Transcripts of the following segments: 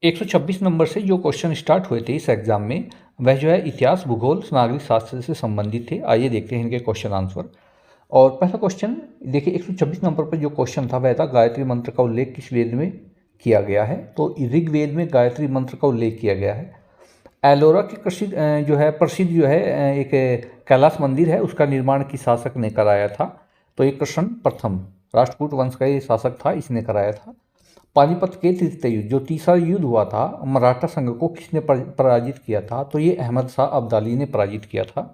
126 number से जो question start हुए थे इस एग्जाम में वह जो है इतिहास, भूगोल, नागरिक शास्त्र से संबंधित थे। आइए देखते हैं इनके क्वेश्चन आंसर। और पहला क्वेश्चन देखिए, 126 नंबर पर जो क्वेश्चन था वह था गायत्री मंत्र का उल्लेख किस वेद में किया गया है। तो ऋग्वेद में गायत्री मंत्र का उल्लेख किया गया है। एलोरा की प्रसिद्ध जो है प्रसिद्ध जो है एक कैलाश मंदिर है, उसका निर्माण किस शासक ने कराया था। तो ये कृष्ण प्रथम राष्ट्रकूट वंश का ये शासक था, इसने कराया था। पानीपत के तृतीय युद्ध जो तीसरा युद्ध हुआ था मराठा संघ को किसने पराजित किया था। तो ये अहमद शाह अब्दाली ने पराजित किया था।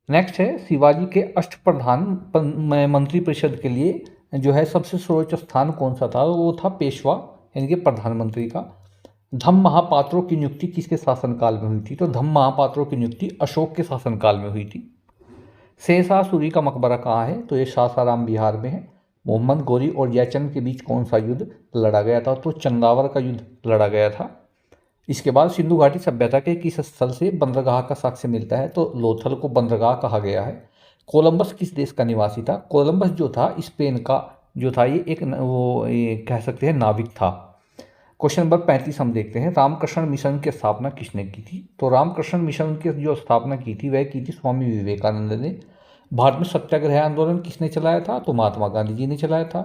नेक्स्ट है शिवाजी के अष्टप्रधान मंत्री परिषद के लिए जो है सबसे सर्वोच्च स्थान कौन सा था। वो था पेशवा यानी कि प्रधानमंत्री का। धम्म महापात्रों की नियुक्ति किसके शासनकाल में हुई थी। तो धम्म महापात्रों की नियुक्ति अशोक के शासनकाल में हुई थी। शेरशाह सूरी का मकबरा कहाँ है। तो ये सासाराम बिहार में है। मोहम्मद गोरी और जयचंद के बीच कौन सा युद्ध लड़ा गया था। तो चंदावर का युद्ध लड़ा गया था। इसके बाद सिंधु घाटी सभ्यता के किस स्थल से बंदरगाह का साक्ष्य मिलता है। तो लोथल को बंदरगाह कहा गया है। कोलंबस किस देश का निवासी था। कोलंबस जो था स्पेन का जो था, ये एक ये कह सकते हैं नाविक था। क्वेश्चन नंबर 35 हम देखते हैं, रामकृष्ण मिशन की स्थापना किसने की थी। तो रामकृष्ण मिशन की जो स्थापना की थी वह की थी स्वामी विवेकानंद ने। भारत में सत्याग्रह आंदोलन किसने चलाया था। तो महात्मा गांधी जी ने चलाया था।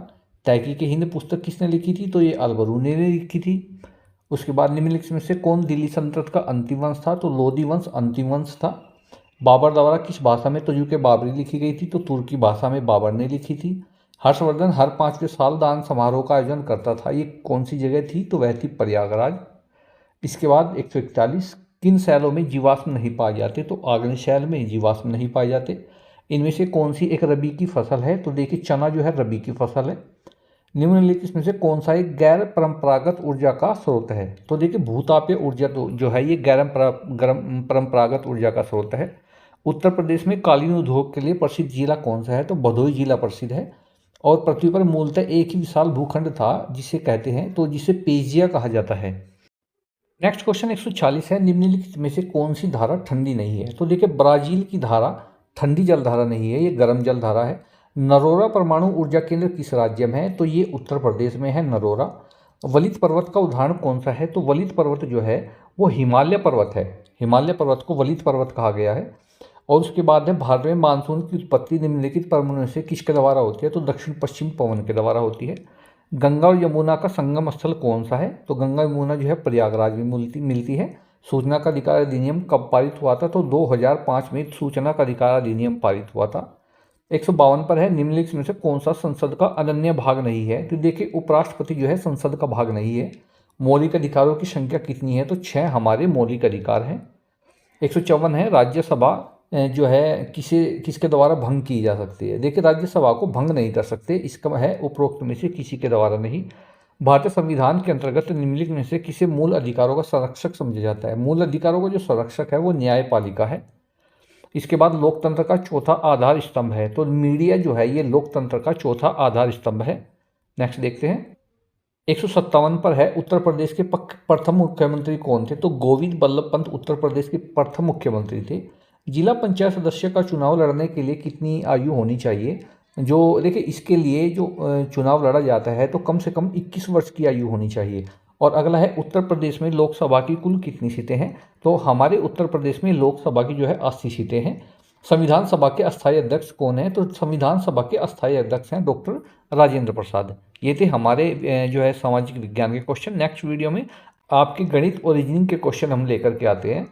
तहकीक हिंद पुस्तक किसने लिखी थी। तो ये अलबरूनी ने लिखी थी। उसके बाद निम्नलिखित में से कौन दिल्ली सल्तनत का अंतिम वंश था। तो लोधी वंश अंतिम वंश था। बाबर द्वारा किस भाषा में तजुके बाबरी लिखी गई थी। तो तुर्की भाषा में बाबर ने लिखी थी। हर्षवर्धन हर 5वें साल दान समारोह का आयोजन करता था, ये कौन सी जगह थी। तो वह थी प्रयागराज। इसके बाद 141 किन शैलों में जीवाश्म नहीं पाए जाते। तो आग्नेय शैल में जीवाश्म नहीं पाए जाते। इनमें से कौन सी एक रबी की फसल है। तो देखिए चना जो है रबी की फसल है। निम्नलिखित में से कौन सा एक गैर परंपरागत ऊर्जा का स्रोत है। तो देखिए भूतापीय ऊर्जा तो जो है ये गैर परंपरागत ऊर्जा का स्रोत है। उत्तर प्रदेश में कालीन उद्योग के लिए प्रसिद्ध जिला कौन सा है। तो भदोही जिला प्रसिद्ध है। और पृथ्वी पर मूलतः एक ही विशाल भूखंड था जिसे कहते हैं, तो जिसे पेजिया कहा जाता है। नेक्स्ट क्वेश्चन 140 है, निम्नलिखित में से कौन सी धारा ठंडी नहीं है। तो देखिए ब्राजील की धारा ठंडी जल धारा नहीं है, ये गर्म जल धारा है। नरोरा परमाणु ऊर्जा केंद्र किस राज्य में है। तो ये उत्तर प्रदेश में है नरोरा। वलित पर्वत का उदाहरण कौन सा है। तो वलित पर्वत जो है वो हिमालय पर्वत है। हिमालय पर्वत को वलित पर्वत कहा गया है। और उसके बाद है भारत में मानसून की उत्पत्ति निम्नलिखित परमाणु से किसके द्वारा होती है। तो दक्षिण पश्चिम पवन के द्वारा होती है। गंगा और यमुना का संगम स्थल कौन सा है। तो गंगा यमुना जो है प्रयागराज में मिलती है। सूचना का अधिकार अधिनियम कब पारित हुआ था। तो 2005 में सूचना का अधिकार अधिनियम पारित हुआ था। 152 पर है, निम्नलिखित में से कौन सा संसद का अनन्य भाग नहीं है। तो देखिए उपराष्ट्रपति जो है संसद का भाग नहीं है। मौलिक अधिकारों की संख्या कितनी है। तो 6 हमारे मौलिक अधिकार हैं। 154 है, राज्यसभा जो है किसके द्वारा भंग की जा सकती है। देखिए राज्यसभा को भंग नहीं कर सकते, इसका है उपरोक्त में से किसी के द्वारा नहीं। भारतीय संविधान के अंतर्गत निम्नलिखित में से किसे मूल अधिकारों का संरक्षक समझा जाता है। मूल अधिकारों का जो संरक्षक है वो न्यायपालिका है। इसके बाद लोकतंत्र का चौथा आधार स्तंभ है। तो मीडिया जो है ये लोकतंत्र का चौथा आधार स्तंभ है। नेक्स्ट देखते हैं, 157 पर है, उत्तर प्रदेश के प्रथम मुख्यमंत्री कौन थे। तो गोविंद बल्लभ पंत उत्तर प्रदेश के प्रथम मुख्यमंत्री थे। जिला पंचायत सदस्य का चुनाव लड़ने के लिए कितनी आयु होनी चाहिए। जो देखिए इसके लिए जो चुनाव लड़ा जाता है तो कम से कम 21 वर्ष की आयु होनी चाहिए। और अगला है, उत्तर प्रदेश में लोकसभा की कुल कितनी सीटें हैं। तो हमारे उत्तर प्रदेश में लोकसभा की जो है 80 सीटें हैं। संविधान सभा के अस्थायी अध्यक्ष कौन है। तो संविधान सभा के अस्थायी अध्यक्ष हैं डॉक्टर राजेंद्र प्रसाद। ये थे हमारे जो है सामाजिक विज्ञान के क्वेश्चन। नेक्स्ट वीडियो में आपके गणित और रीजनिंग के क्वेश्चन हम लेकर के आते हैं।